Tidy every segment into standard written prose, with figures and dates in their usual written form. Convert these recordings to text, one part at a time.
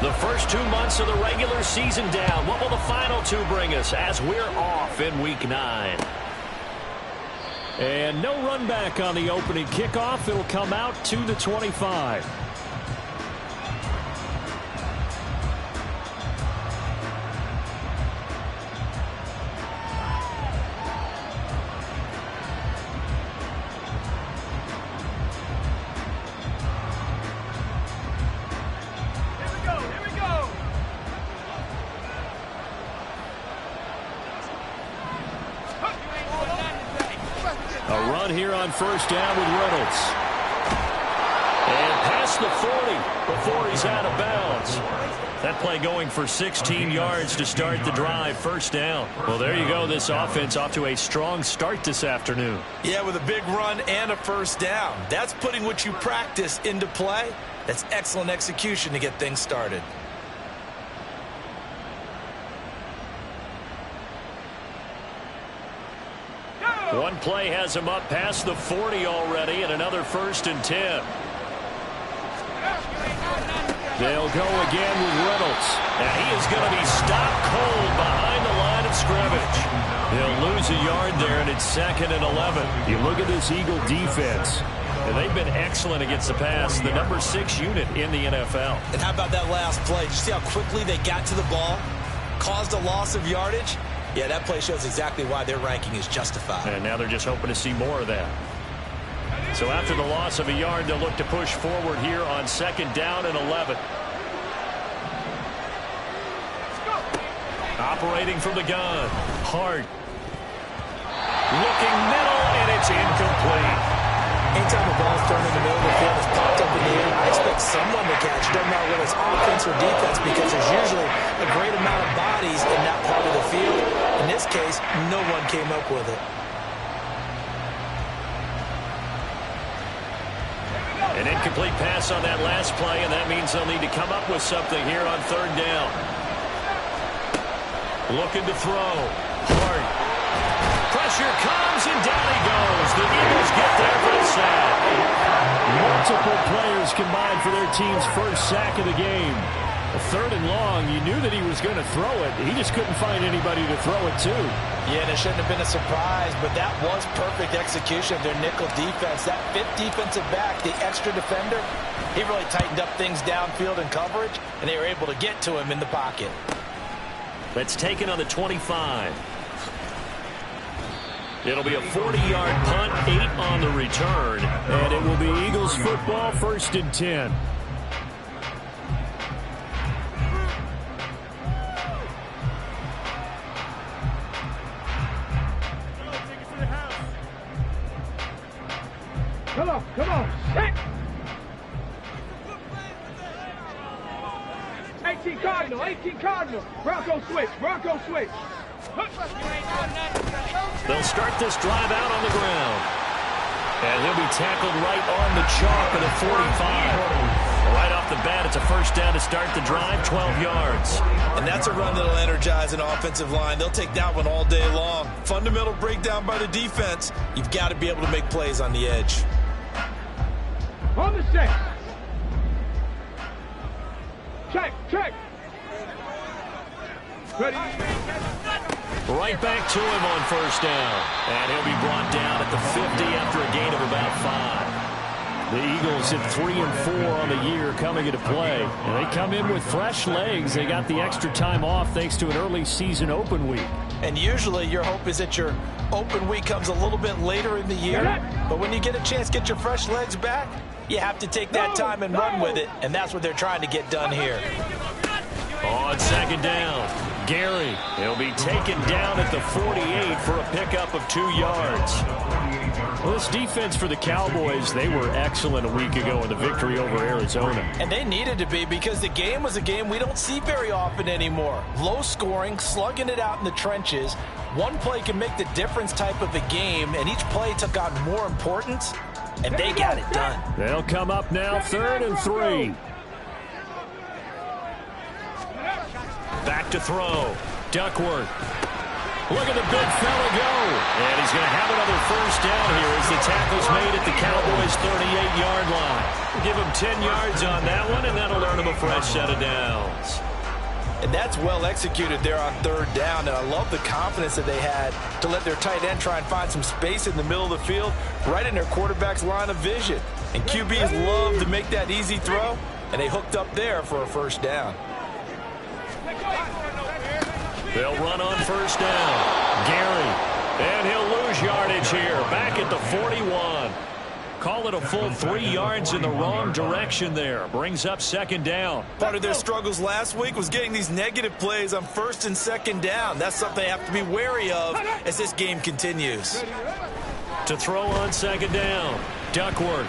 The first 2 months of the regular season down. What will the final 2 bring us as we're off in Week 9? And no run back on the opening kickoff. It'll come out to the 25. A run here on first down with Reynolds. And past the 40 before he's out of bounds. That play going for 16 yards to start the drive. First down. Well, there you go. This offense off to a strong start this afternoon. Yeah, with a big run and a first down. That's putting what you practice into play. That's excellent execution to get things started. One play has him up past the 40 already, and another 1st and 10. They'll go again with Reynolds. And he is going to be stopped cold behind the line of scrimmage. They'll lose a yard there, and it's 2nd and 11. You look at this Eagle defense, and they've been excellent against the pass, the number 6 unit in the NFL. And how about that last play? Did you see how quickly they got to the ball? Caused a loss of yardage? Yeah, that play shows exactly why their ranking is justified. And now they're just hoping to see more of that. So after the loss of a yard, they'll look to push forward here on 2nd down and 11. Operating from the gun. Hart. Looking middle, and it's incomplete. Anytime the ball's thrown in the middle of the field, it's popped up in the air, I expect someone to catch. Doesn't matter whether it's offense or defense, because there's usually a great amount of bodies in that part of the field. In this case, no one came up with it. An incomplete pass on that last play, and that means they'll need to come up with something here on 3rd down. Looking to throw. Hart. Pressure comes, and down he goes. The Eagles get there for the sack. Multiple players combined for their team's first sack of the game. A 3rd and long, you knew that he was going to throw it. He just couldn't find anybody to throw it to. Yeah, and it shouldn't have been a surprise, but that was perfect execution of their nickel defense. That 5th defensive back, the extra defender, he really tightened up things downfield in coverage, and they were able to get to him in the pocket. Let's take it on the 25. It'll be a 40-yard punt, 8 on the return. And it will be Eagles football, 1st and 10. Come on, set! 18 Cardinal. Bronco switch. They'll start this drive out on the ground. And he'll be tackled right on the chalk at a 45. Right off the bat, it's a 1st down to start the drive, 12 yards. And that's a run that'll energize an offensive line. They'll take that one all day long. Fundamental breakdown by the defense. You've got to be able to make plays on the edge. On the set. Check. Ready. Right back to him on 1st down. And he'll be brought down at the 50 after a gain of about 5. The Eagles at 3 and 4 on the year coming into play. And they come in with fresh legs. They got the extra time off thanks to an early season open week. And usually your hope is that your open week comes a little bit later in the year. But when you get a chance to get your fresh legs back, you have to take that time and run with it. And that's what they're trying to get done here. On 2nd down. Gary, he'll be taken down at the 48 for a pickup of 2 yards. Well, this defense for the Cowboys, they were excellent a week ago in the victory over Arizona. And they needed to be, because the game was a game we don't see very often anymore. Low scoring, slugging it out in the trenches. One play can make the difference type of a game, and each play took on more importance, and they got it done. They'll come up now, 3rd and 3. Back to throw. Duckworth. Look at the big fella go. And he's going to have another first down here as the tackle's made at the Cowboys' 38-yard line. Give him 10 yards on that one, and that'll earn him a fresh set of downs. And that's well executed there on third down. And I love the confidence that they had to let their tight end try and find some space in the middle of the field, right in their quarterback's line of vision. And QBs love to make that easy throw, and they hooked up there for a first down. They'll run on first down. Gary. And he'll lose yardage here. Back at the 41. Call it a full 3 yards in the wrong direction there. Brings up second down. Part of their struggles last week was getting these negative plays on first and second down. That's something they have to be wary of as this game continues. To throw on second down. Duckworth.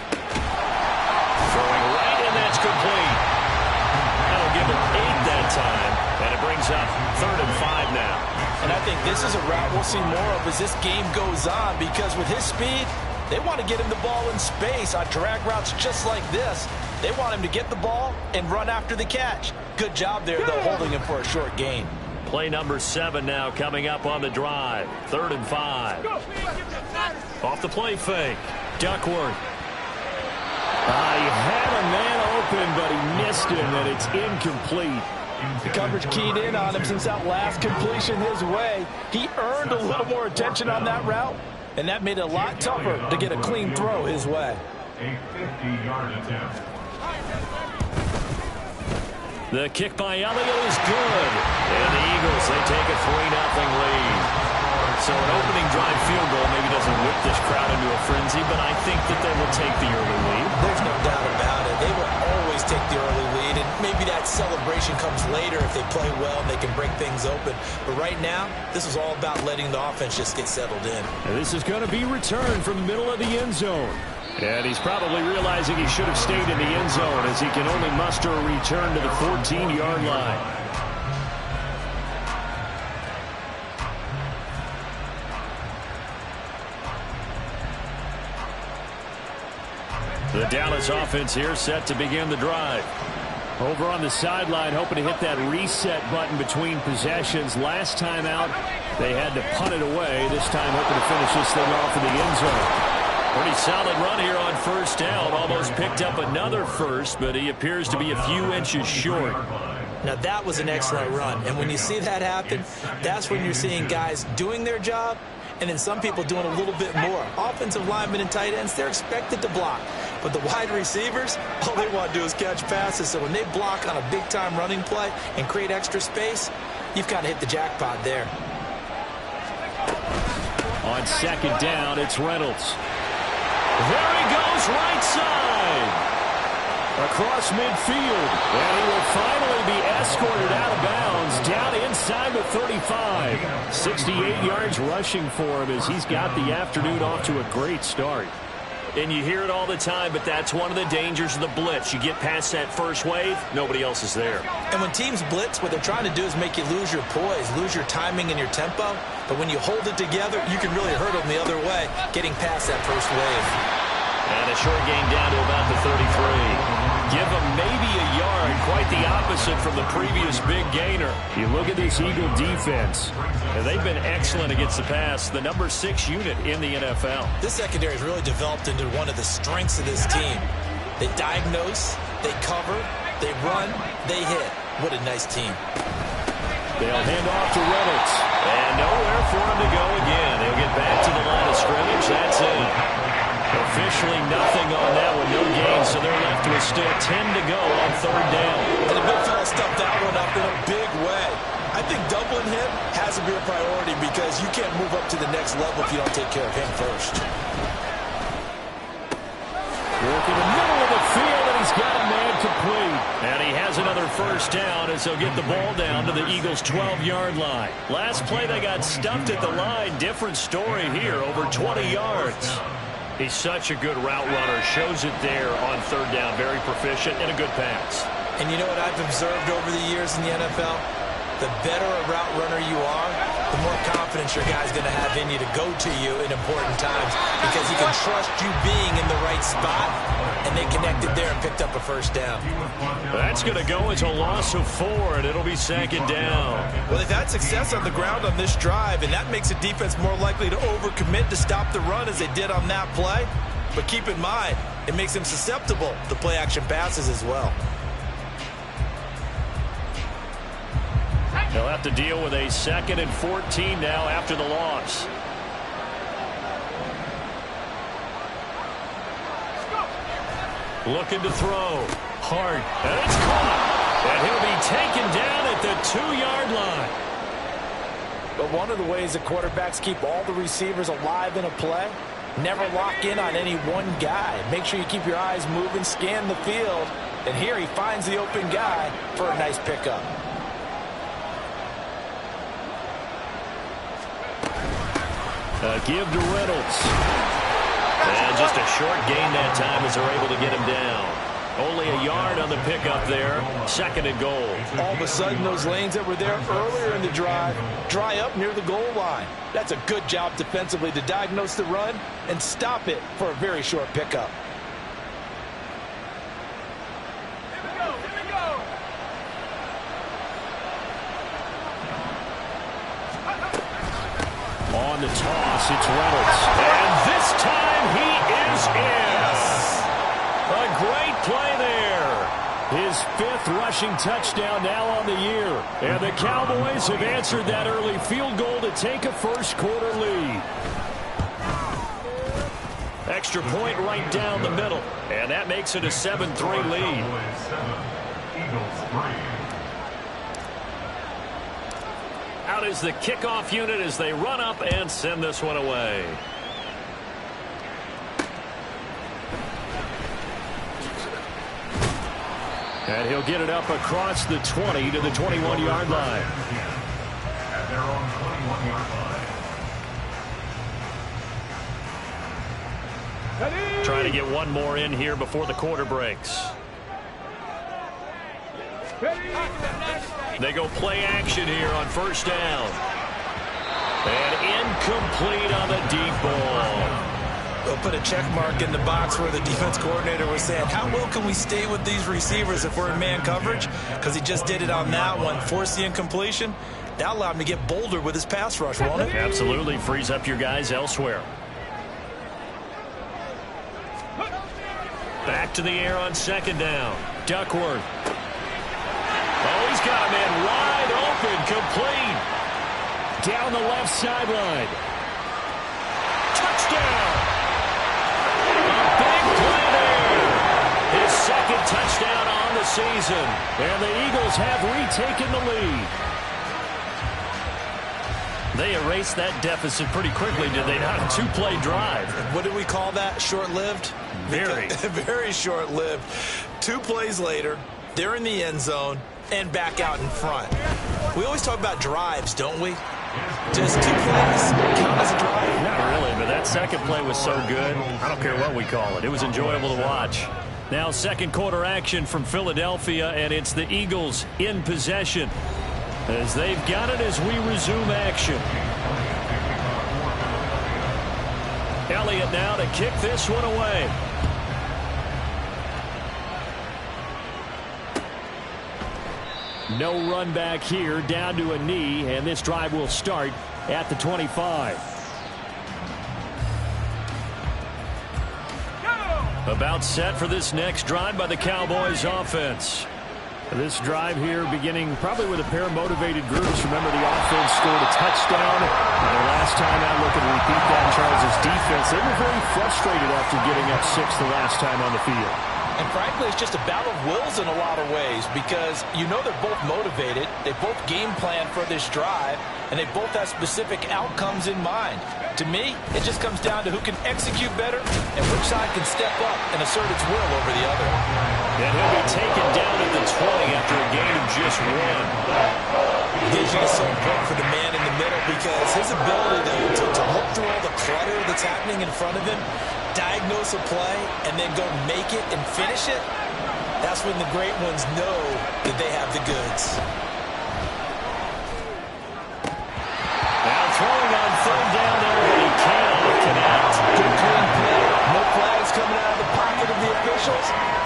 Throwing right, and that's complete. That'll give him 8 that time. And it brings up 3rd and 5 now. And I think this is a route we'll see more of as this game goes on, because with his speed, they want to get him the ball in space on drag routes just like this. They want him to get the ball and run after the catch. Good job there, though, holding him for a short gain. Play number 7 now coming up on the drive. 3rd and 5. Off the play fake. Duckworth. He had a man open, but he missed him, and it's incomplete. The coverage keyed in on him since that last completion his way. He earned a little more attention on that route, and that made it a lot tougher to get a clean throw his way. A 50-yard attempt. The kick by Elliott is good. And the Eagles, they take a 3-0 lead. So an opening drive field goal maybe doesn't whip this crowd into a frenzy, but I think that they will take the early lead. There's no doubt about it. They will always take the early lead, and maybe that celebration comes later if they play well and they can break things open. But right now, this is all about letting the offense just get settled in. And this is going to be returned from the middle of the end zone. And he's probably realizing he should have stayed in the end zone as he can only muster a return to the 14-yard line. The Dallas offense here set to begin the drive. Over on the sideline, hoping to hit that reset button between possessions. Last time out, they had to punt it away. This time, hoping to finish this thing off in the end zone. Pretty solid run here on first down. Almost picked up another first, but he appears to be a few inches short. Now, that was an excellent run. And when you see that happen, that's when you're seeing guys doing their job, and then some people doing a little bit more. Offensive linemen and tight ends, they're expected to block. But the wide receivers, all they want to do is catch passes. So when they block on a big-time running play and create extra space, you've kind of hit the jackpot there. On second down, it's Reynolds. There he goes, right side. Across midfield. And he will finally be escorted out of bounds down inside the 35. 68 yards rushing for him as he's got the afternoon off to a great start. And you hear it all the time, but that's one of the dangers of the blitz. You get past that first wave, nobody else is there. And when teams blitz, what they're trying to do is make you lose your poise, lose your timing and your tempo. But when you hold it together, you can really hurt them the other way, getting past that first wave. And a short gain down to about the 33. Give them maybe a yard, quite the opposite from the previous big gainer. You look at this Eagle defense. And they've been excellent against the pass, the number 6 unit in the NFL. This secondary has really developed into one of the strengths of this team. They diagnose, they cover, they run, they hit. What a nice team. They'll hand off to Reynolds. And nowhere for him to go again. He'll get back to the line of scrimmage. That's it. Officially nothing on that one, no gain, so they're left with still 10 to go on third down. And the big fella stuffed that one up in a big way. I think doubling him has to be a priority because you can't move up to the next level if you don't take care of him first. Work in the middle of the field, and he's got a man complete. And he has another first down as he'll get the ball down to the Eagles' 12-yard line. Last play, they got stuffed at the line. Different story here, over 20 yards. He's such a good route runner. Shows it there on third down. Very proficient and a good pass. And you know what I've observed over the years in the NFL? The better a route runner you are, the more confidence your guy's going to have in you to go to you in important times because he can trust you being in the right spot, and they connected there and picked up a first down. That's going to go as a loss of 4, and it'll be 2nd down. Well, they've had success on the ground on this drive, and that makes a defense more likely to overcommit to stop the run as they did on that play. But keep in mind, it makes them susceptible to play-action passes as well. They'll have to deal with a 2nd and 14 now after the loss. Looking to throw. Hard. And it's caught. And he'll be taken down at the 2-yard line. But one of the ways that quarterbacks keep all the receivers alive in a play, never lock in on any one guy. Make sure you keep your eyes moving, scan the field. And here he finds the open guy for a nice pickup. Give to Reynolds. And just a short gain that time as they're able to get him down. Only a yard on the pickup there. 2nd and goal. All of a sudden, those lanes that were there earlier in the drive dry up near the goal line. That's a good job defensively to diagnose the run and stop it for a very short pickup. On the toss, it's Reynolds. And this time he is in. A great play there. His 5th rushing touchdown now on the year. And the Cowboys have answered that early field goal to take a first-quarter lead. Extra point right down the middle. And that makes it a 7-3 lead. Cowboys 7, Eagles 3. Out is the kickoff unit as they run up and send this one away. And he'll get it up across the 20 to the 21-yard line. At their own 21-yard line. Trying to get one more in here before the quarter breaks. They go play action here on 1st down. And incomplete on the deep ball. They'll put a check mark in the box where the defense coordinator was saying, how well can we stay with these receivers if we're in man coverage? Because he just did it on that one, forced the incompletion. That allowed him to get bolder with his pass rush, won't it? Absolutely frees up your guys elsewhere. Back to the air on 2nd down. Duckworth. Oh, he's got a man wide open, complete. Down the left sideline. Touchdown. A big play there. His 2nd touchdown on the season. And the Eagles have retaken the lead. They erased that deficit pretty quickly, did they not? A 2-play drive. What did we call that? Short-lived? Very. Very short-lived. 2 plays later, they're in the end zone and back out in front. We always talk about drives, don't we? Just 2 plays count as a drive? Not really, but that 2nd play was so good. I don't care what we call it. It was enjoyable to watch. Now 2nd quarter action from Philadelphia, and it's the Eagles in possession as they've got it as we resume action. Elliott now to kick this one away. No run back here, down to a knee, and this drive will start at the 25. About set for this next drive by the Cowboys offense. This drive here beginning probably with a pair of motivated groups. Remember, the offense scored a touchdown. And the last time out, looking to repeat that, Charles' defense, they were very frustrated after getting up 6 the last time on the field. And frankly, it's just a battle of wills in a lot of ways because you know they're both motivated, they both game plan for this drive, and they both have specific outcomes in mind. To me, it just comes down to who can execute better and which side can step up and assert its will over the other. And he'll be taken down at the 20 after a gain of just 1. Vision is so important for the man in the middle because his ability to look through all the clutter that's happening in front of him, diagnose a play, and then go make it and finish it, that's when the great ones know that they have the goods.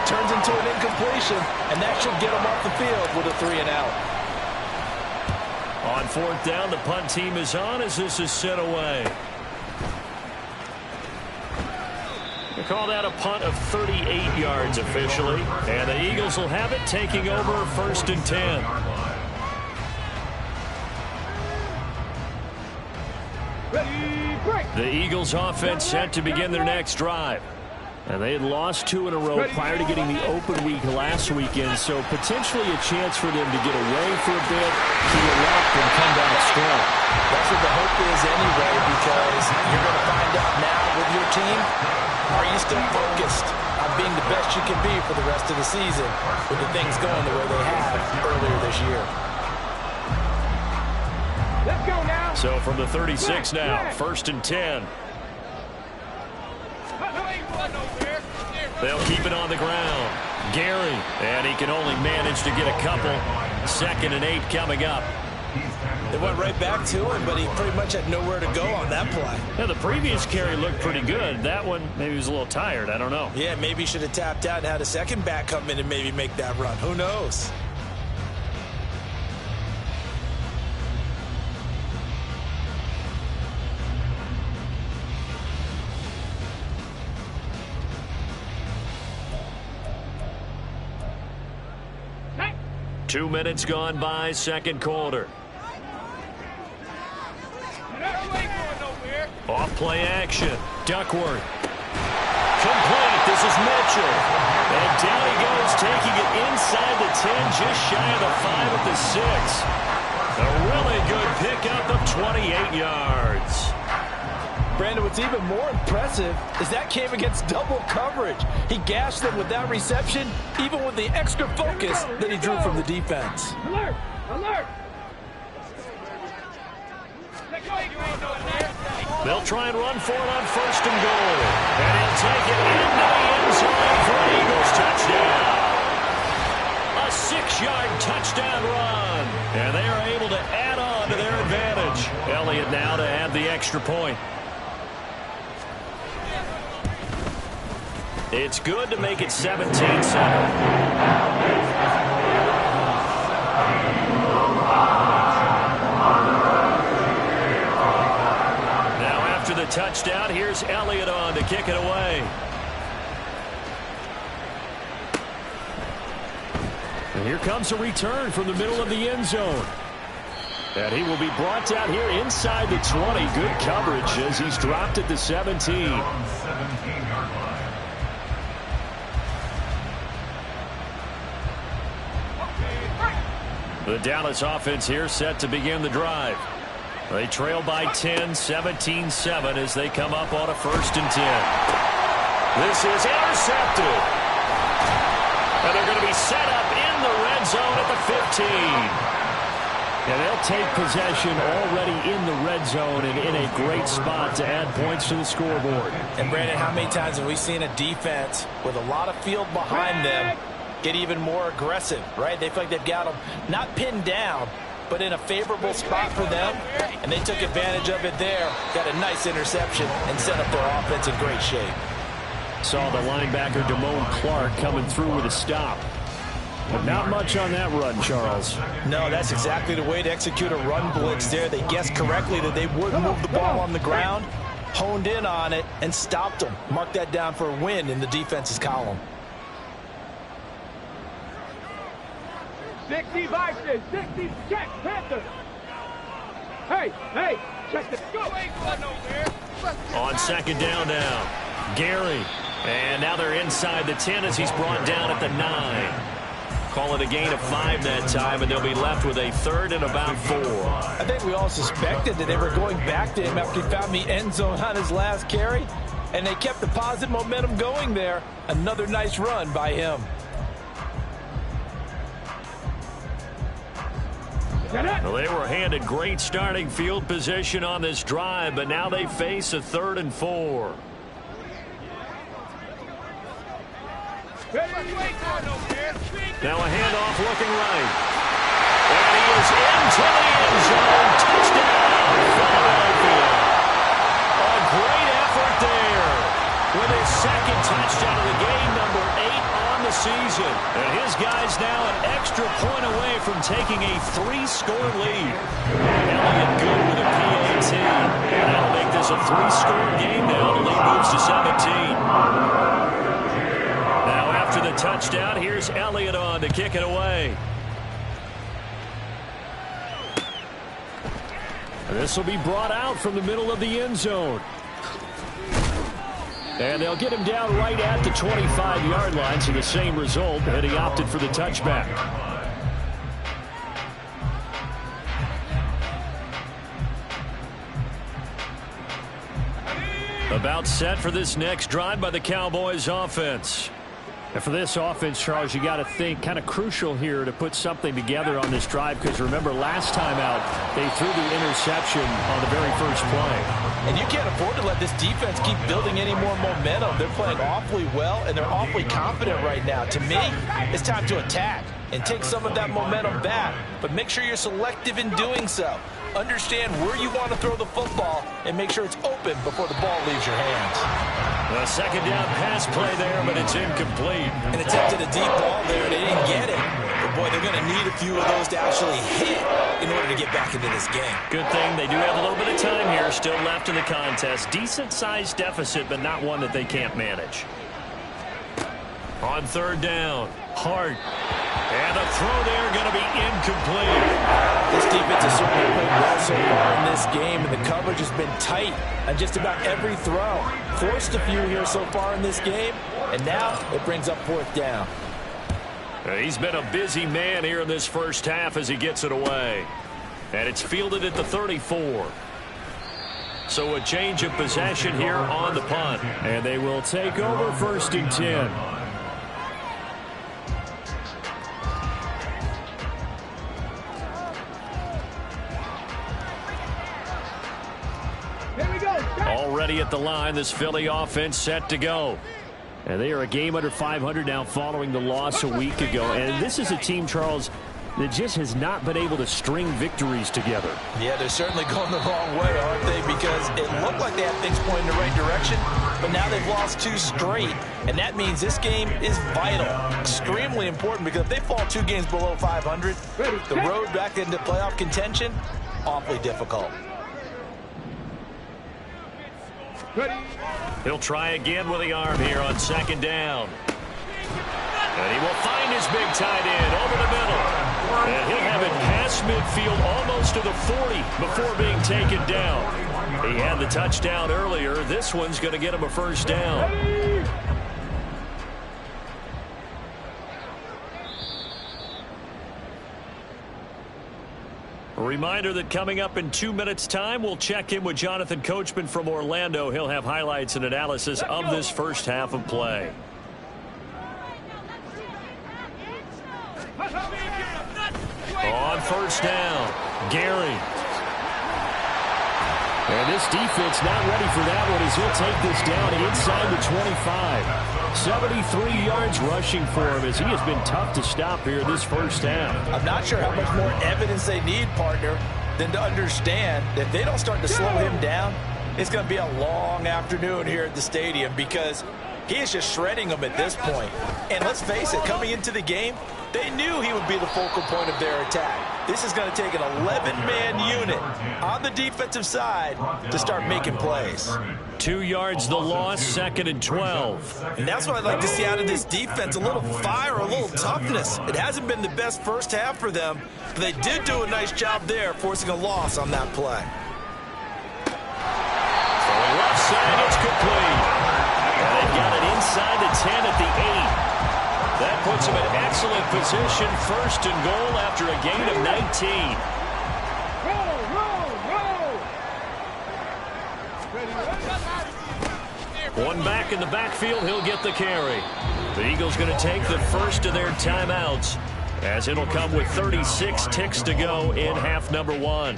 turns into an incompletion, and that should get them off the field with a 3-and-out. On fourth down, the punt team is on as this is sent away. They call that a punt of 38 yards officially. And the Eagles will have it, taking over first and 10. The Eagles offense set to begin their next drive. And they had lost 2 in a row prior to getting the open week last weekend, so potentially a chance for them to get away for a bit, heal up, and come back strong. That's what the hope is anyway, because you're going to find out now with your team, are you still focused on being the best you can be for the rest of the season with the things going the way they have earlier this year? Let's go now. So from the 36 now, first and 10. They'll keep it on the ground. Gary, and he can only manage to get a couple. 2nd and 8 coming up. They went right back to him, but he pretty much had nowhere to go on that play. Yeah, the previous carry looked pretty good. That one, maybe he was a little tired. I don't know. Yeah, maybe he should have tapped out and had a second back come in and maybe make that run. Who knows? Hey. 2 minutes gone by, second quarter. Off play action. Duckworth. Complete. This is Mitchell. And down he goes, taking it inside the 10, just shy of the 5 at the 6. A really good pickup of 28 yards. Brandon, what's even more impressive is that came against double coverage. He gashed them with that reception, even with the extra focus that he drew from the defense. Alert! Alert! They'll try and run for it on first and goal. And he'll take it into the end zone for an Eagles touchdown. A 6-yard touchdown run. And they are able to add on to their advantage. Elliott now to add the extra point. It's good to make it 17-7. The touchdown. Here's Elliott on to kick it away. And here comes a return from the middle of the end zone. And he will be brought down here inside the 20. Good coverage as he's dropped at the 17. The Dallas offense here set to begin the drive. They trail by 10, 17-7 as they come up on a first and 10. This is intercepted. And they're going to be set up in the red zone at the 15. And they'll take possession already in the red zone and in a great spot to add points to the scoreboard. And Brandon, how many times have we seen a defense with a lot of field behind them get even more aggressive, right? They feel like they've got them not pinned down, but in a favorable spot for them, and they took advantage of it there. Got a nice interception and set up their offense in great shape. Saw the linebacker Damone Clark coming through with a stop. But not much on that run, Charles. No, that's exactly the way to execute a run blitz there. They guessed correctly that they would move the ball on the ground, honed in on it, and stopped them. Mark that down for a win in the defense's column. 60 Vikings, 60, check, Panthers. Hey, check this. Go. On second down now, Gary. And now they're inside the 10 as he's brought down at the 9. Call it a gain of 5 that time, and they'll be left with a 3rd and about 4. I think we all suspected that they were going back to him after he found the end zone on his last carry, and they kept the positive momentum going there. Another nice run by him. Well, they were handed great starting field position on this drive, but now they face a 3rd and 4. Now a handoff looking right. And he is into the end zone. Touchdown, Philadelphia. A great effort there with his 2nd touchdown of the game, number 8 on the season. And his guys now an extra point away from taking a 3-score lead. Elliott good with a PAT. And that'll make this a 3-score game now. The lead moves to 17. Now after the touchdown, here's Elliott on to kick it away. This will be brought out from the middle of the end zone. And they'll get him down right at the 25-yard line, so the same result, and he opted for the touchback. About set for this next drive by the Cowboys offense. And for this offense, Charles, you got to think kind of crucial here to put something together on this drive, because remember last time out they threw the interception on the very first play. And you can't afford to let this defense keep building any more momentum. They're playing awfully well, and they're awfully confident right now. To me, it's time to attack and take some of that momentum back. But make sure you're selective in doing so. Understand where you want to throw the football and make sure it's open before the ball leaves your hands. A second down pass play there, but it's incomplete. And attempted a deep ball there. They didn't get it. But, boy, they're going to need a few of those to actually hit in order to get back into this game. Good thing they do have a little bit of time here still left in the contest. Decent-sized deficit, but not one that they can't manage. On third down, Hart. And a throw there going to be incomplete. This defense has certainly played well so far in this game, and the coverage has been tight on just about every throw. Forced a few here so far in this game, and now it brings up fourth down. He's been a busy man here in this first half as he gets it away. And it's fielded at the 34. So a change of possession here on the punt. And they will take over 1st and 10. Already at the line, this Philly offense set to go. And they are a game under 500 now following the loss a week ago. And this is a team, Charles, that just has not been able to string victories together. Yeah, they're certainly going the wrong way, aren't they? Because it looked like they had things pointing in the right direction, but now they've lost 2 straight. And that means this game is vital, extremely important, because if they fall 2 games below 500, the road back into playoff contention, awfully difficult. He'll try again with the arm here on second down. And he will find his big tight end over the middle. And he'll have it past midfield almost to the 40 before being taken down. He had the touchdown earlier. This one's going to get him a first down. A reminder that coming up in 2 minutes' time, we'll check in with Jonathan Coachman from Orlando. He'll have highlights and analysis of this first half of play. On first down, Gary. And this defense not ready for that one as he'll take this down inside the 25. 73 yards rushing for him as he has been tough to stop here this first half. I'm not sure how much more evidence they need, partner, than to understand that if they don't start to slow him down, it's going to be a long afternoon here at the stadium, because he is just shredding them at this point. And let's face it, coming into the game, they knew he would be the focal point of their attack. This is going to take an 11-man unit on the defensive side to start making plays. 2 yards the loss, 2nd and 12. And that's what I'd like to see out of this defense, a little fire, a little toughness. It hasn't been the best first half for them, but they did do a nice job there, forcing a loss on that play. From the left side, it's complete. And they've got it inside the 10 at the 8. That puts him in excellent position, 1st and goal after a gain of 19. One back in the backfield, he'll get the carry. The Eagles going to take the first of their timeouts, as it'll come with 36 ticks to go in half number 1.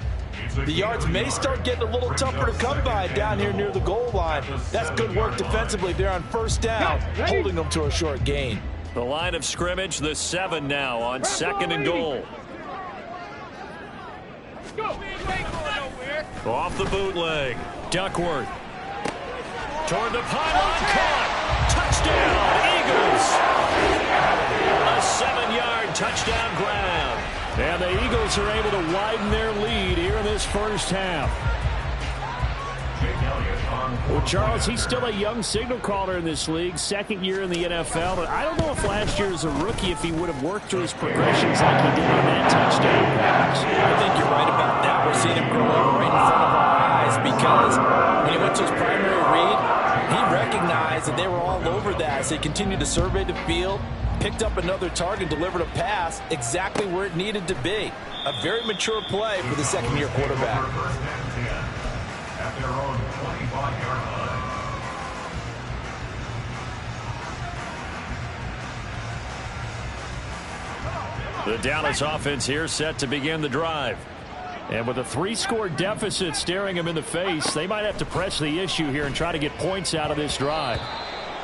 The yards may start getting a little tougher to come by down here near the goal line. That's good work defensively there on first down, holding them to a short gain. The line of scrimmage, the 7 now on 2nd and goal. Off the bootleg, Duckworth. Toward the pylon, caught. Touchdown, Eagles. A 7-yard touchdown grab. And the Eagles are able to widen their lead here in this first half. Well, Charles, he's still a young signal caller in this league, second year in the NFL. But I don't know if last year as a rookie, if he would have worked through his progressions like he did on that touchdown pass. I think you're right about that. We're seeing him growing right in front of our eyes because when he went to his primary read, he recognized that they were all over that. So he continued to survey the field, picked up another target, delivered a pass exactly where it needed to be. A very mature play for the second-year quarterback. At their own 25-yard line. The Dallas offense here set to begin the drive. And with a 3-score deficit staring him in the face, they might have to press the issue here and try to get points out of this drive.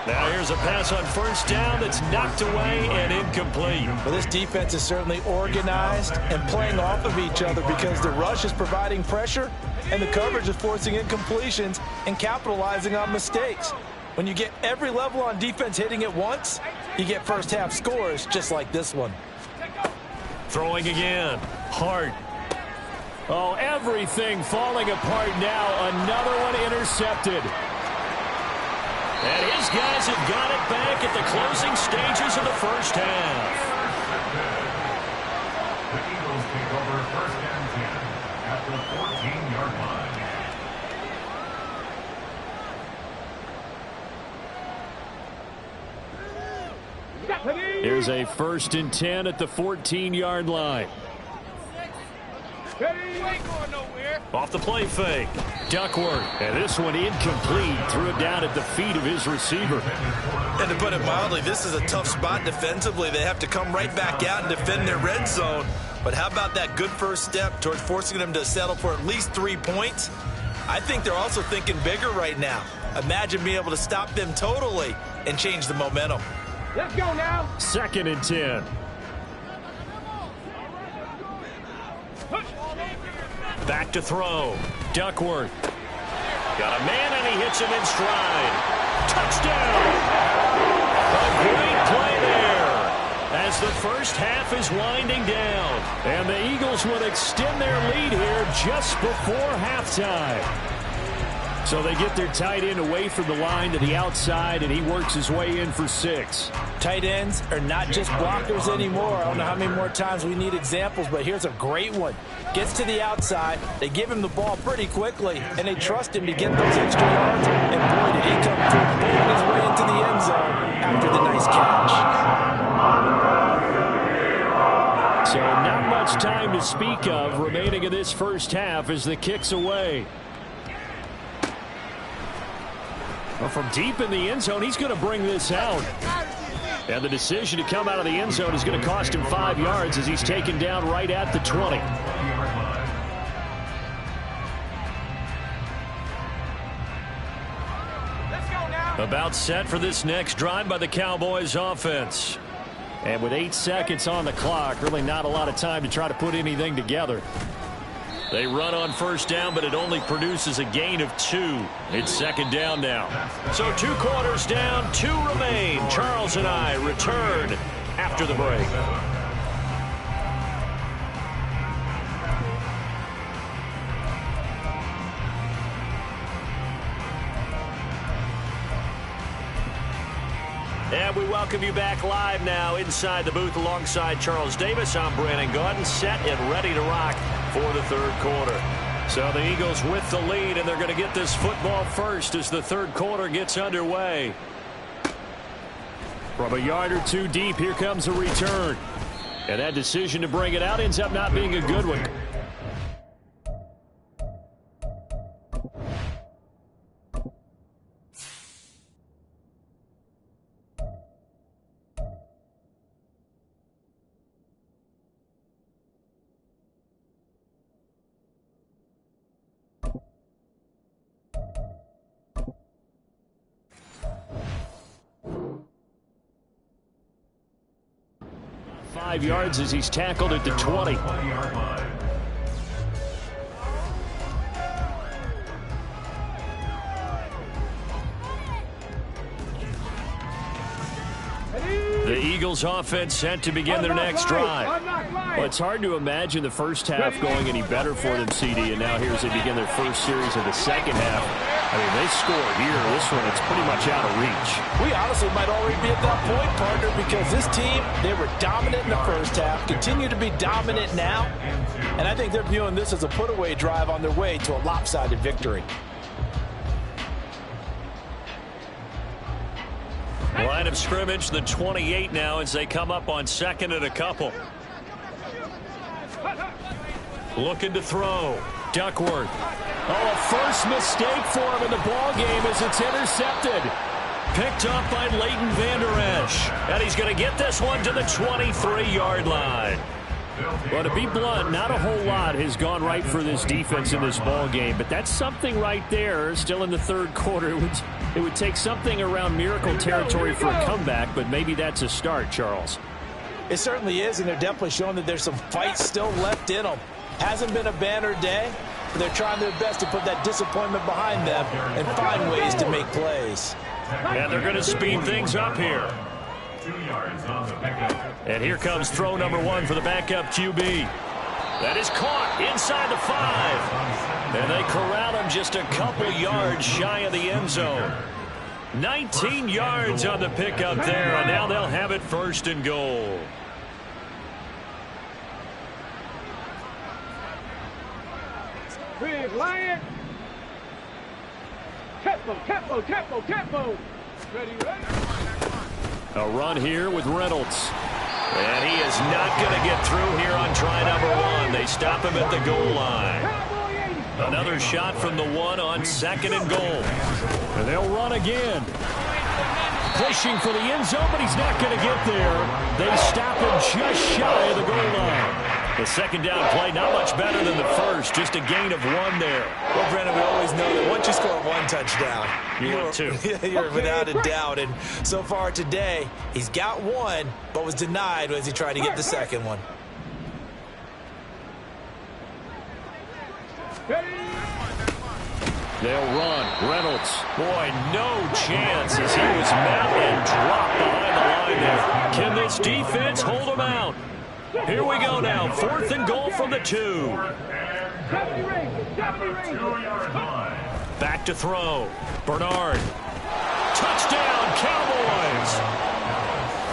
Now here's a pass on first down that's knocked away and incomplete. Well, this defense is certainly organized and playing off of each other because the rush is providing pressure and the coverage is forcing incompletions and capitalizing on mistakes. When you get every level on defense hitting at once, you get first half scores just like this one. Throwing again. Hart. Oh, everything falling apart now. Another one intercepted. And his guys have got it back at the closing stages of the first half. The Eagles take over first and 10 at the 14-yard line. Here's a 1st and 10 at the 14-yard line. Off the play fake. Duckworth. And this one incomplete. Threw it down at the feet of his receiver. And to put it mildly, this is a tough spot defensively. They have to come right back out and defend their red zone. But how about that good first step towards forcing them to settle for at least 3 points? I think they're also thinking bigger right now. Imagine being able to stop them totally and change the momentum. Let's go now. 2nd and 10. Back to throw. Duckworth. Got a man and he hits him in stride. Touchdown! A great play there as the first half is winding down. And the Eagles would extend their lead here just before halftime. So they get their tight end away from the line to the outside, and he works his way in for 6. Tight ends are not just blockers anymore. I don't know how many more times we need examples, but here's a great one. Gets to the outside, they give him the ball pretty quickly, and they trust him to get those extra yards. And boy, did he come through, pulling his way into the end zone after the nice catch. So not much time to speak of remaining in this first half as the kick's away. Well, from deep in the end zone, he's going to bring this out. And the decision to come out of the end zone is going to cost him 5 yards as he's taken down right at the 20. About set for this next drive by the Cowboys offense. And with 8 seconds on the clock, really not a lot of time to try to put anything together. They run on first down, but it only produces a gain of 2. It's 2nd down now. So 2 quarters down, 2 remain. Charles and I return after the break. And we welcome you back live now inside the booth alongside Charles Davis. I'm Brandon Gaudin, set and ready to rock for the 3rd quarter. So the Eagles with the lead, and they're going to get this football first as the 3rd quarter gets underway. From a yard or 2 deep, here comes a return. And that decision to bring it out ends up not being a good one. .5 yards as he's tackled at the 20. Eagles offense set to begin their next drive. Well, it's hard to imagine the first half going any better for them, CD, and now here as they begin their first series of the second half. I mean, they scored here. This one, it's pretty much out of reach. We honestly might already be at that point, partner, because this team, they were dominant in the first half, continue to be dominant now, and I think they're viewing this as a put-away drive on their way to a lopsided victory. Line of scrimmage, the 28 now as they come up on second and a couple. Looking to throw. Duckworth. Oh, a first mistake for him in the ball game as it's intercepted. Picked up by Leighton Vander Esch. And he's going to get this one to the 23-yard line. Well, to be blunt, not a whole lot has gone right for this defense in this ball game, but that's something right there. Still in the third quarter, it would take something around miracle territory for a comeback, but maybe that's a start, Charles. It certainly is, and they're definitely showing that there's some fight still left in them. Hasn't been a banner day, but they're trying their best to put that disappointment behind them and find ways to make plays. And they're going to speed things up here. 2 yards on the pickup. And here comes throw number 1 for the backup QB. That is caught inside the 5. And they corral him just a couple yards shy of the end zone. 19 yards on the pickup there, and now they'll have it first and goal. Big Lion. Tempo. Ready. A run here with Reynolds. And he is not going to get through here on try number 1. They stop him at the goal line. Another shot from the 1 on second and goal. And they'll run again. Pushing for the end zone, but he's not going to get there. They stop him just shy of the goal line. The second down play, not much better than the first. Just a gain of 1 there. Well, Brandon, we always know that once you score 1 touchdown, You want 2. You're without a doubt. And so far today, he's got 1, but was denied as he tried to get the second one. They'll run. Reynolds. Boy, no chance as he was met and dropped behind the line there. Can this defense hold him out? Here we go now. 4th and goal from the 2. 70 rings. Back to throw. Bernard. Touchdown, Cowboys.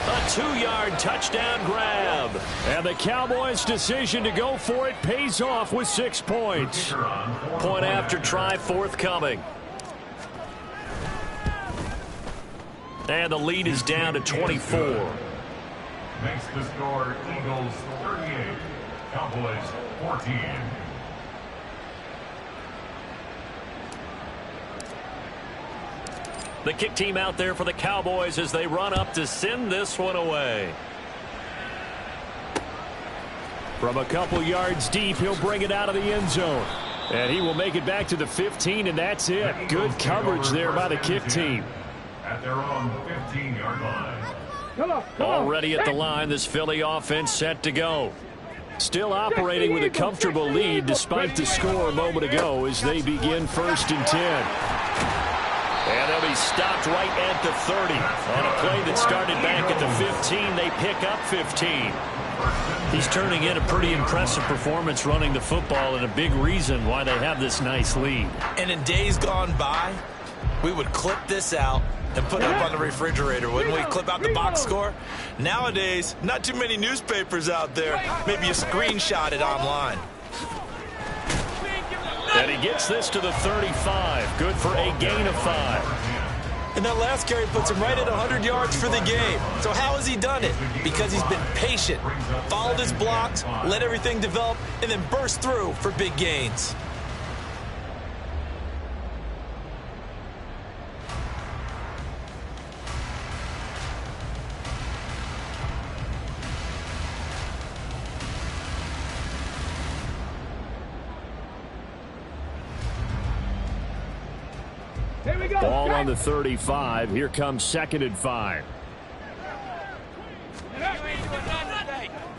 A 2-yard touchdown grab. And the Cowboys' decision to go for it pays off with 6 points. Point after try forthcoming. And the lead is down to 24. Makes the score Eagles 38, Cowboys 14. The kick team out there for the Cowboys as they run up to send this one away. From a couple yards deep, he'll bring it out of the end zone. And he will make it back to the 15, and that's it. Good coverage there by the kick team. At their own 15-yard line. Already at the line, this Philly offense set to go. Still operating with a comfortable lead despite the score a moment ago as they begin 1st and 10. And they'll be stopped right at the 30. On a play that started back at the 15, they pick up 15. He's turning in a pretty impressive performance running the football, and a big reason why they have this nice lead. And in days gone by, we would clip this out and put it up on the refrigerator, wouldn't we? Clip out the box score. Nowadays, not too many newspapers out there. Maybe you screenshot it online. And he gets this to the 35. Good for a gain of 5. And that last carry puts him right at 100 yards for the game. So how has he done it? Because he's been patient, followed his blocks, let everything develop, and then burst through for big gains. Ball on the 35. Here comes 2nd and 5.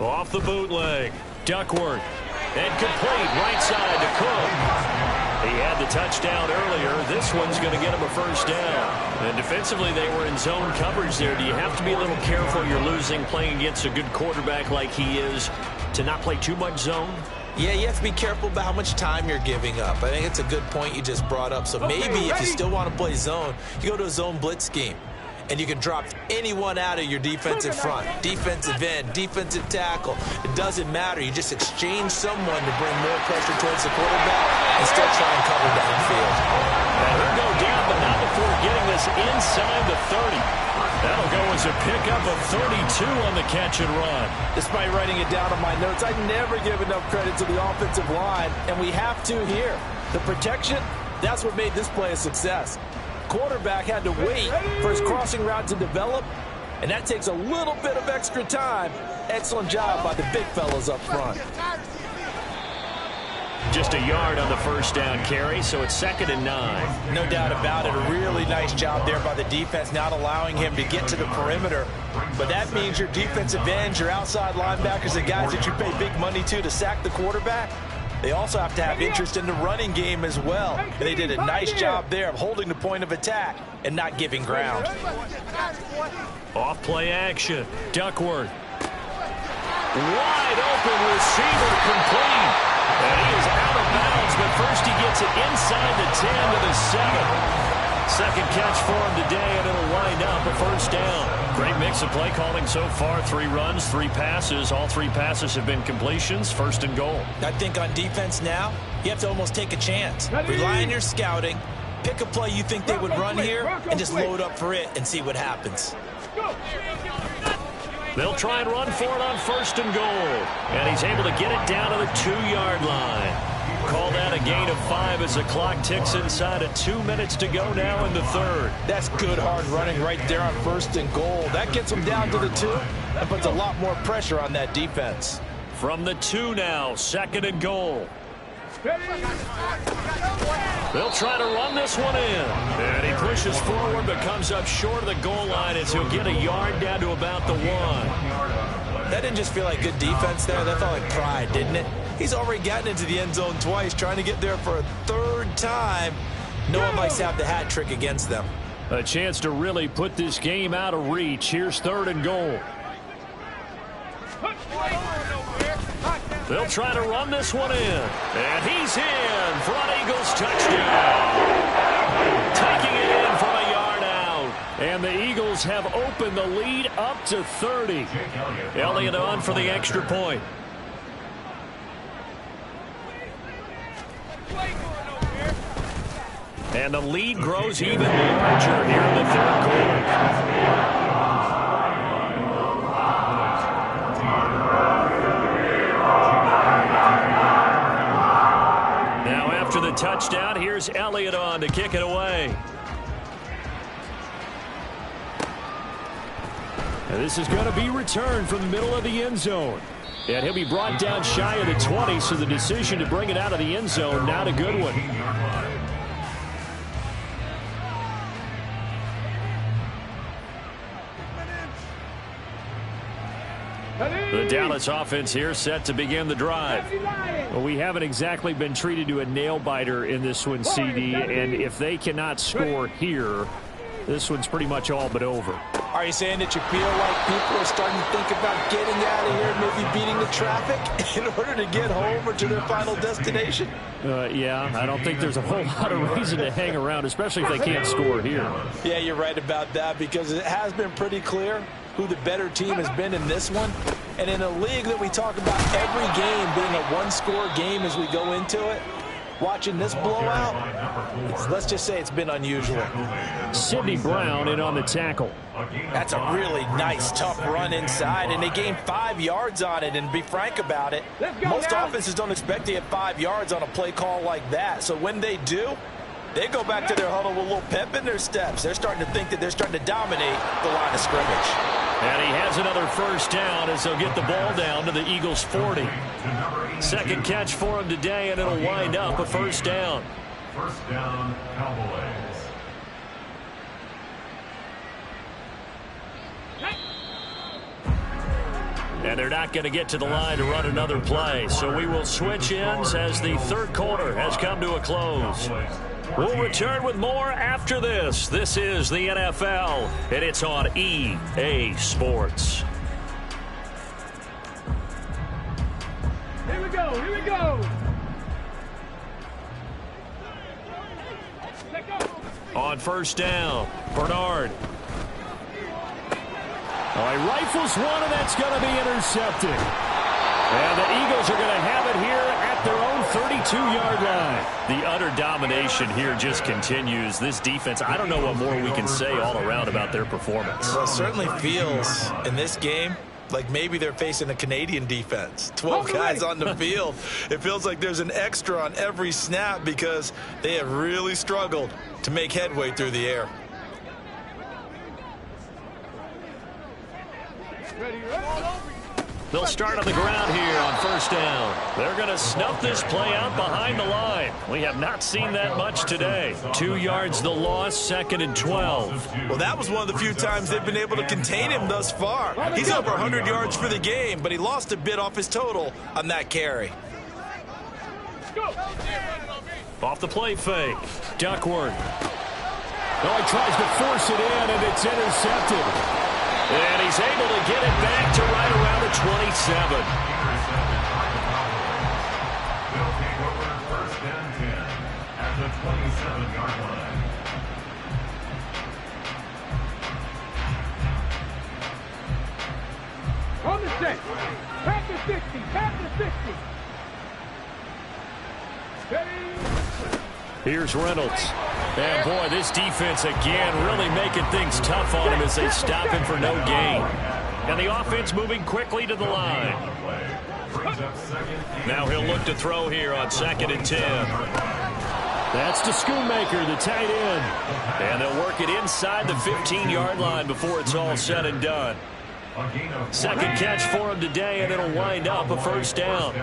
Off the bootleg. Duckworth. And complete right side to Cook. He had the touchdown earlier. This one's going to get him a first down. And defensively, they were in zone coverage there. Do you have to be a little careful? You're losing playing against a good quarterback like he is to not play too much zone? Yeah, you have to be careful about how much time you're giving up. I think it's a good point you just brought up. So maybe if you still want to play zone, you go to a zone blitz scheme. And you can drop anyone out of your defensive front, defensive end, defensive tackle. It doesn't matter. You just exchange someone to bring more pressure towards the quarterback and still try and cover downfield. And he'll go down, but not before getting this inside the 30. That'll go as a pickup of 32 on the catch and run. Despite writing it down on my notes, I never give enough credit to the offensive line, and we have to here. The protection, that's what made this play a success. Quarterback had to wait for his crossing route to develop, and that takes a little bit of extra time. Excellent job by the big fellas up front. Just a yard on the first down carry, so it's 2nd and 9. No doubt about it. A really nice job there by the defense, not allowing him to get to the perimeter. But that means your defensive ends, your outside linebackers, the guys that you pay big money to sack the quarterback, they also have to have interest in the running game as well. And they did a nice job there of holding the point of attack and not giving ground. Off play action. Duckworth. Wide open receiver complete. And he is out of bounds, but first he gets it inside the 10 to the 7. Second catch for him today, and it'll wind up a first down. Great mix of play calling so far. 3 runs, 3 passes. All 3 passes have been completions. 1st and goal. I think on defense now, you have to almost take a chance. Rely on your scouting. Pick a play you think they would run here, and just load up for it and see what happens. They'll try and run for it on 1st and goal. And he's able to get it down to the 2-yard line. Call that a gain of 5 as the clock ticks inside of 2 minutes to go now in the 3rd. That's good hard running right there on 1st and goal. That gets them down to the 2 and puts a lot more pressure on that defense. From the 2 now, 2nd and goal. They'll try to run this one in. And he pushes forward but comes up short of the goal line as he'll get a yard down to about the 1. That didn't just feel like good defense there. That felt like pride, didn't it? He's already gotten into the end zone twice, trying to get there for a 3rd time. No one likes to have the hat trick against them. A chance to really put this game out of reach. Here's 3rd and goal. They'll try to run this one in. And he's in for an Eagles touchdown. Taking it in from a yard out. And the Eagles have opened the lead up to 30. Elliott on for the extra point. And the lead grows even larger here in the 3rd quarter. Now after the touchdown, here's Elliott on to kick it away. And this is going to be returned from the middle of the end zone. And he'll be brought down shy of the 20, so the decision to bring it out of the end zone, not a good one. The Dallas offense here set to begin the drive. Well, we haven't exactly been treated to a nail-biter in this one, CD, and if they cannot score here, this one's pretty much all but over. Are you saying that you feel like people are starting to think about getting out of here, maybe beating the traffic in order to get home or to their final destination? Yeah, I don't think there's a whole lot of reason to hang around, especially if they can't score here. Yeah, you're right about that, because it has been pretty clear who the better team has been in this one. And in a league that we talk about every game being a one-score game as we go into it, watching this blowout, let's just say it's been unusual. Sidney Brown in on the tackle. That's a really nice, tough run inside, and they gained 5 yards on it. And to be frank about it, most offenses don't expect to get 5 yards on a play call like that. So when they do, they go back to their huddle with a little pep in their steps. They're starting to think that they're starting to dominate the line of scrimmage. And he has another first down as they'll get the ball down to the Eagles' 40. Second catch for him today, and it'll wind up a first down. First down, Cowboys. And they're not going to get to the line to run another play. So we will switch ends as the third quarter has come to a close. We'll return with more after this. This is the NFL, and it's on EA Sports. Here we go, here we go. On first down, Bernard. He rifles one, and that's going to be intercepted. And the Eagles are going to have it here at their own 32-yard line. The utter domination here just continues. This defense, I don't know what more we can say all around about their performance. Well, it certainly feels in this game like maybe they're facing a Canadian defense. 12 guys on the field. It feels like there's an extra on every snap because they have really struggled to make headway through the air. They'll start on the ground here on first down. They're going to snuff this play out behind the line. We have not seen that much today. 2 yards the loss, 2nd and 12. Well, that was one of the few times they've been able to contain him thus far. He's over 100 yards for the game, but he lost a bit off his total on that carry. Off the play fake. Duckworth. He tries to force it in, and it's intercepted. And he's able to get it back to right around the 27. They'll take over first and 10 at the 27-yard line. On the set. Back to 60. Back to 60. Here's Reynolds. And, boy, this defense, again, really making things tough on him as they stop him for no gain. And the offense moving quickly to the line. Now he'll look to throw here on 2nd and 10. That's to Schoonmaker, the tight end. And they'll work it inside the 15-yard line before it's all said and done. Second catch for him today, and it'll wind up a first down.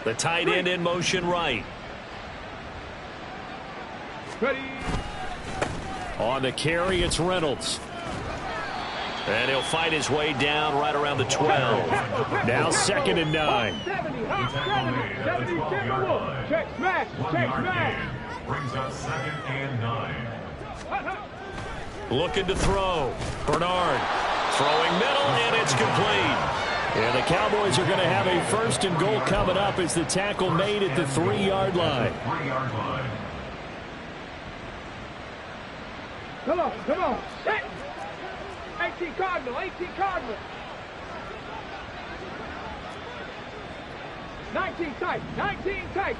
The tight end in motion right. Ready. On the carry, it's Reynolds. And he'll fight his way down right around the 12. Now 2nd and 9. 70, check smash, check smash. Brings up 2nd and 9. Looking to throw. Bernard throwing middle, and it's complete. And the Cowboys are going to have a 1st and goal coming up as the tackle made at the 3-yard line. 3-yard line. Come on, come on. 18 Cardinal, 18 Cardinal. 19 tight, 19 tight.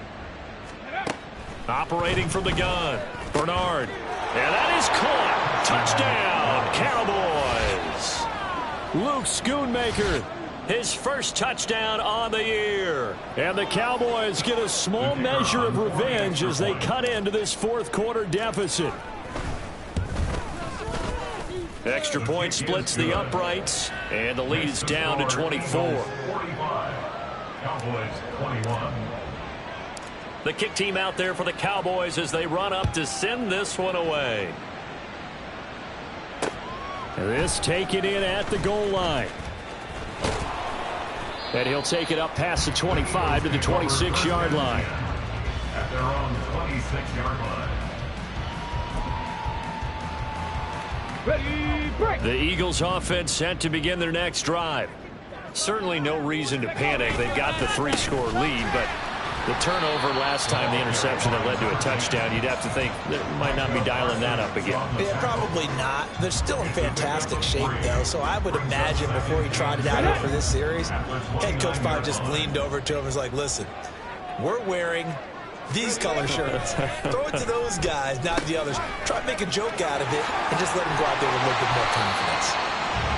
Operating from the gun. Bernard. And that is caught. Touchdown, Cowboys. Luke Schoonmaker. His first touchdown on the year. And the Cowboys get a small measure of revenge as they cut into this 4th quarter deficit. Extra point splits the uprights, and the lead is down to 24. 45. Cowboys 21. The kick team out there for the Cowboys as they run up to send this one away. This taken in at the goal line. And he'll take it up past the 25 to the 26-yard line. At their own 26-yard line. Ready, break. The Eagles offense set to begin their next drive. Certainly no reason to panic. They've got the 3-score lead, but the turnover last time, the interception that led to a touchdown, you'd have to think they might not be dialing that up again. Yeah, probably not. They're still in fantastic shape, though, so I would imagine before he trotted out here for this series, head coach probably just leaned over to him and was like, listen, we're wearing these color shirts. Throw it to those guys, not the others. Try to make a joke out of it and just let them go out there with a little bit more confidence.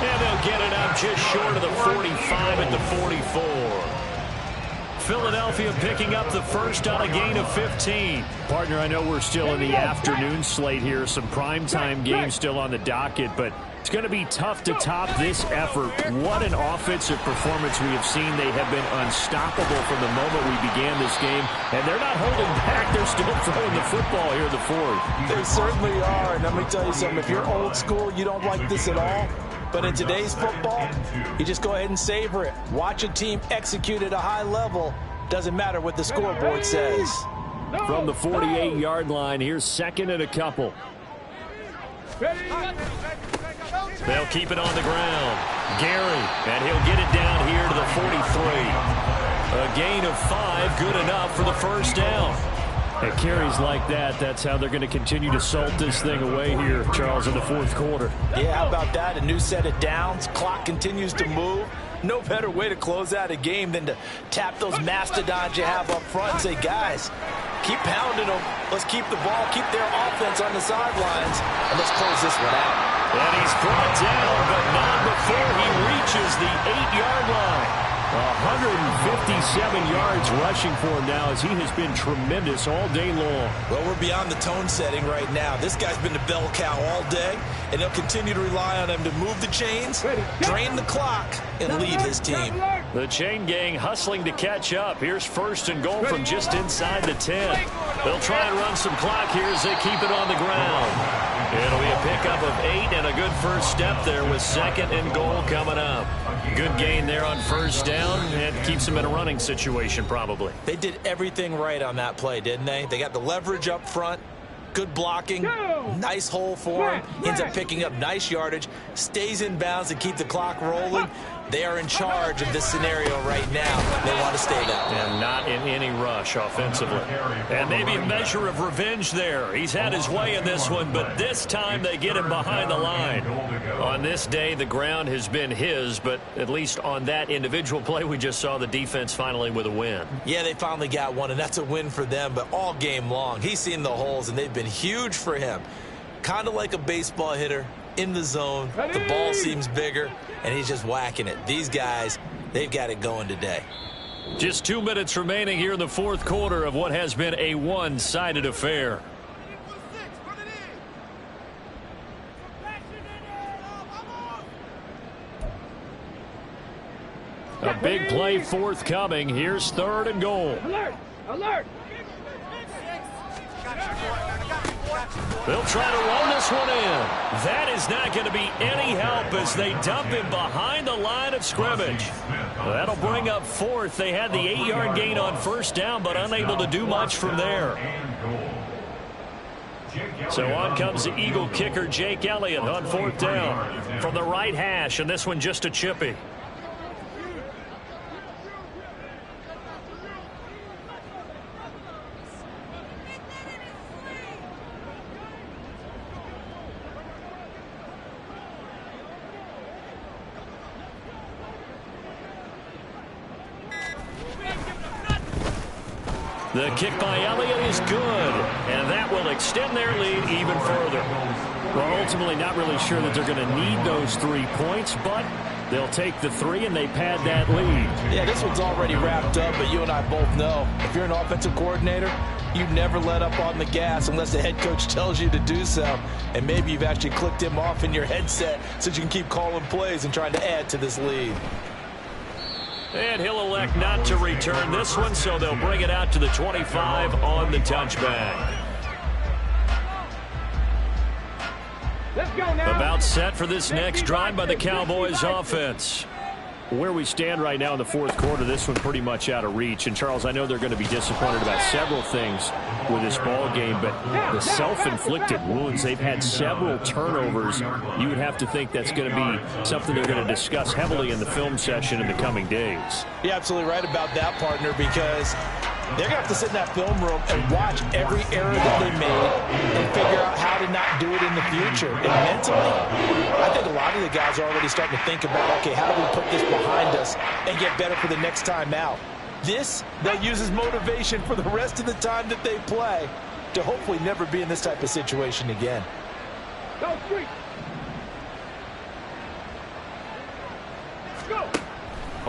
And they'll get it up just short of the 45 at the 44. Philadelphia picking up the first on a gain of 15. Partner, I know we're still in the afternoon slate here. Some primetime games still on the docket, but it's going to be tough to top this effort. What an offensive performance we have seen. They have been unstoppable from the moment we began this game, and they're not holding back. They're still throwing the football here in the 4th. They certainly are, and let me tell you something. If you're old school, you don't like this at all, But in today's football, you just go ahead and savor it. Watch a team execute at a high level. Doesn't matter what the scoreboard says. From the 48-yard line, here's second and a couple. They'll keep it on the ground. Gary, and he'll get it down here to the 43. A gain of 5, good enough for the first down. At carries like that, that's how they're going to continue to salt this thing away here, Charles, in the fourth quarter. Yeah, how about that? A new set of downs. Clock continues to move. No better way to close out a game than to tap those mastodons you have up front and say, guys, keep pounding them. Let's keep the ball, keep their offense on the sidelines, and let's close this one out. And he's brought down, but not before he reaches the 8-yard line. 157 yards rushing for him now as he has been tremendous all day long. Well, we're beyond the tone setting right now. This guy's been the bell cow all day, and they'll continue to rely on him to move the chains, drain the clock, and lead his team. The chain gang hustling to catch up. Here's first and goal from just inside the 10. They'll try and run some clock here as they keep it on the ground. It'll be a pickup of 8 and a good first step there with second and goal coming up. Good gain there on first down and keeps them in a running situation probably. They did everything right on that play, didn't they? They got the leverage up front, good blocking, nice hole for him, ends up picking up nice yardage, stays in bounds to keep the clock rolling. They are in charge of this scenario right now. They want to stay that way. And not in any rush offensively. And maybe a measure of revenge there. He's had his way in this one, but this time they get him behind the line. On this day, the ground has been his, but at least on that individual play, we just saw the defense finally with a win. Yeah, they finally got one, and that's a win for them, but all game long, he's seen the holes, and they've been huge for him. Kind of like a baseball hitter in the zone. The ball seems bigger, and he's just whacking it. These guys, they've got it going today. Just 2 minutes remaining here in the fourth quarter of what has been a one-sided affair. A big play forthcoming. Here's third and goal. Alert! Alert! They'll try to run this one in. That is not going to be any help as they dump him behind the line of scrimmage. That'll bring up fourth. They had the 8-yard gain on first down, but unable to do much from there. So on comes the Eagle kicker, Jake Elliott, on fourth down. From the right hash, and this one just a chippy. The kick by Elliott is good, and that will extend their lead even further. Well, ultimately not really sure that they're going to need those 3 points, but they'll take the 3 and they pad that lead. Yeah, this one's already wrapped up, but you and I both know if you're an offensive coordinator, you never let up on the gas unless the head coach tells you to do so. And maybe you've actually clicked him off in your headset so you can keep calling plays and trying to add to this lead. And he'll elect not to return this one, so they'll bring it out to the 25 on the touchback. Let's go now. About set for this next drive by the Cowboys offense. Where we stand right now in the fourth quarter, this one pretty much out of reach. And, Charles, I know they're going to be disappointed about several things with this ball game, but the self-inflicted wounds, they've had several turnovers. You would have to think that's going to be something they're going to discuss heavily in the film session in the coming days. You're absolutely right about that, partner, because they're going to have to sit in that film room and watch every error that they made and figure out how to not do it in the future. And mentally, I think a lot of the guys are already starting to think about, okay, how do we put this behind us and get better for the next time out? This, they'll use as motivation for the rest of the time that they play to hopefully never be in this type of situation again. Go, street. Go.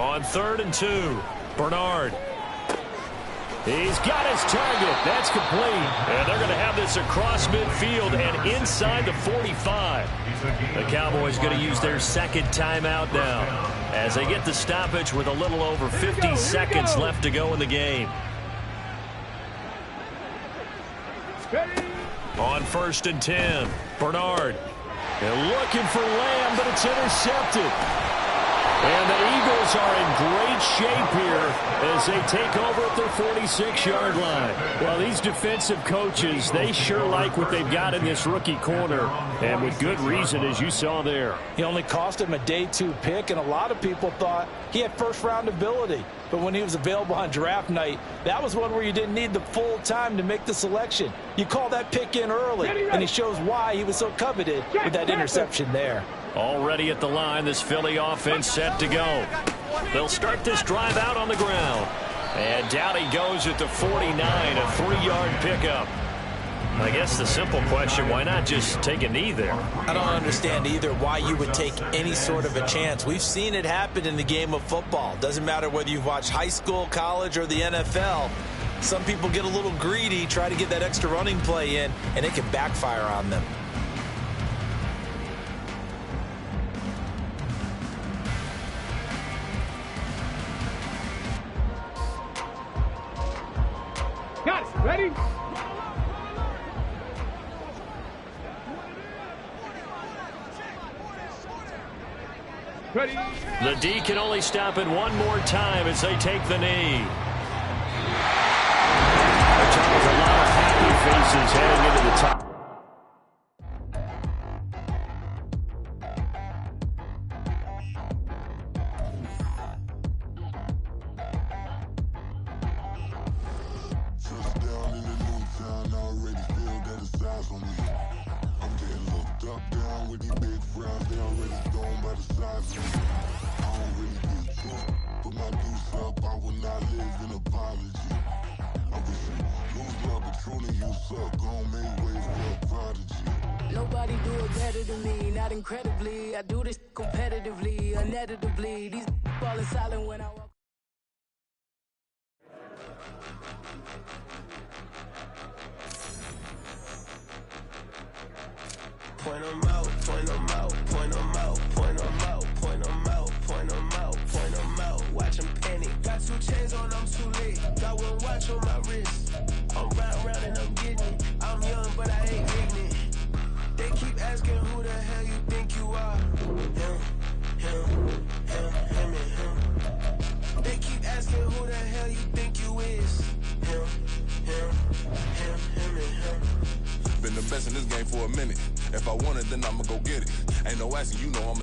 On 3rd and 2, Bernard. He's got his target. That's complete. And they're going to have this across midfield and inside the 45. The Cowboys going to use their second timeout now as they get the stoppage with a little over 50 seconds left to go in the game. On 1st and 10, Bernard. And looking for Lamb, but it's intercepted. And the Eagles are in great shape here as they take over at their 46-yard line. Well, these defensive coaches, they sure like what they've got in this rookie corner, and with good reason, as you saw there. He only cost him a day 2 pick, and a lot of people thought he had first-round ability. But when he was available on draft night, that was one where you didn't need the full time to make the selection. You call that pick in early, and he shows why he was so coveted with that interception there. Already at the line, this Philly offense set to go. They'll start this drive out on the ground. And down he goes at the 49, a 3-yard pickup. I guess the simple question, why not just take a knee there? I don't understand either why you would take any sort of a chance. We've seen it happen in the game of football. Doesn't matter whether you've watched high school, college, or the NFL. Some people get a little greedy, try to get that extra running play in, and it can backfire on them. Got it. Ready? Ready? The D can only stop it one more time as they take the knee. There's a lot of happy faces heading into the top. Nobody do it better than me, not incredibly. I do this competitively, uneditably. These falling silent when I walk. Point them out, point them out, point them out, point them out, point them out, point them out, point them out. Watch them panic. Got 2 chains on, I'm too late. Got 1 watch on my wrist. I'm round and I'm getting it. I'm young, but I ain't ignorant. They keep asking who the hell you think you are. Him, and him. They keep asking who the hell you think you is. Him, and him. Been the best in this game for a minute. If I want it, then I'ma go get it. Ain't no asking, you know I'm